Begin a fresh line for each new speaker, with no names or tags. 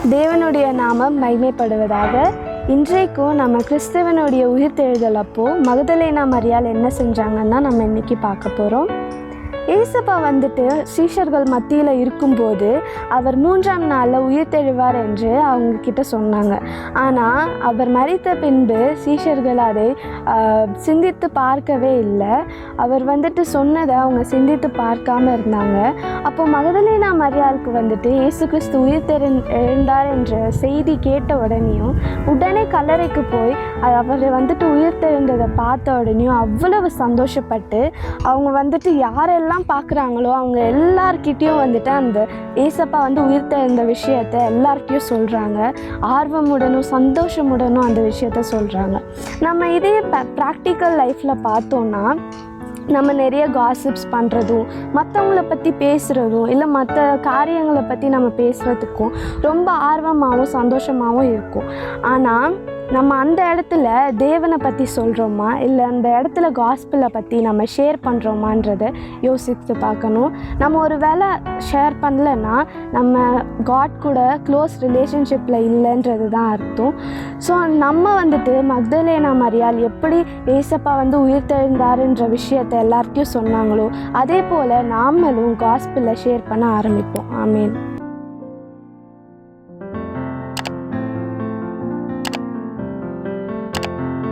தேவனுடைய நாமம் மகிமைப்படுவதாக. இன்றைக்கும் நம்ம கிறிஸ்தவனுடைய உயிர்த்தெழுதல் அப்போது மகதலேனா மரியாள் என்ன செஞ்சாங்கன்னா நம்ம இன்றைக்கி பார்க்க போகிறோம். ஏசப்பா வந்துட்டு சீஷர்கள் மத்தியில் இருக்கும்போது அவர் 3ஆம் நாளில் உயிர்த்தெழுவார் என்று அவங்கக்கிட்ட சொன்னாங்க. ஆனால் அவர் மரித்த பின்பு சீஷர்கள் அதை சிந்தித்து பார்க்கவே இல்லை. அவர் வந்துட்டு சொன்னதை அவங்க சிந்தித்து பார்க்காம இருந்தாங்க. அப்போ மகதலேனா மரியாளுக்கு வந்துட்டு இயேசு கிறிஸ்து எழுந்தார் என்ற செய்தி கேட்ட உடனே கல்லறைக்கு போய் அவர் வந்துட்டு உயிர்த்தெழுந்ததை பார்த்த உடனேயும் அவ்வளவு சந்தோஷப்பட்டு அவங்க வந்துட்டு யாரெல்லாம் பார்க்குறாங்களோ அவங்க எல்லார்கிட்டையும் வந்துட்டு அந்த ஏசப்பா உயிர்த்தெழுந்த விஷயத்தை எல்லார்கிட்டையும் சொல்கிறாங்க. ஆர்வமுடனும் சந்தோஷமுடனும் அந்த விஷயத்த சொல்கிறாங்க. நம்ம இதே ப்ராக்டிக்கல் லைஃப்பில் பார்த்தோன்னா நம்ம நிறைய காசிப்ஸ் பண்ணுறதும் மற்றவங்கள பற்றி பேசுகிறதும் இல்லை மற்ற காரியங்களை பற்றி நம்ம பேசுகிறதுக்கும் ரொம்ப ஆர்வமாகவும் சந்தோஷமாகவும் இருக்கும். ஆனால் நம்ம அந்த இடத்துல தேவனை பற்றி சொல்கிறோமா இல்லை அந்த இடத்துல காஸ்பிளை பற்றி நம்ம ஷேர் பண்ணுறோமான்றதை யோசித்து பார்க்கணும். நம்ம ஒரு வேளை ஷேர் பண்ணலைன்னா நம்ம காட் கூட க்ளோஸ் ரிலேஷன்ஷிப்பில் இல்லைன்றது தான் அர்த்தம். ஸோ நம்ம வந்துட்டு மகதலேனா மரியாள் எப்படி ஏசப்பா உயிர்த்தெழுந்தாருன்ற விஷயத்தை எல்லார்கிட்டையும் சொன்னாங்களோ அதே போல் நாமளும் காஸ்பிளை ஷேர் பண்ண ஆரம்பிப்போம். ஆமேன்.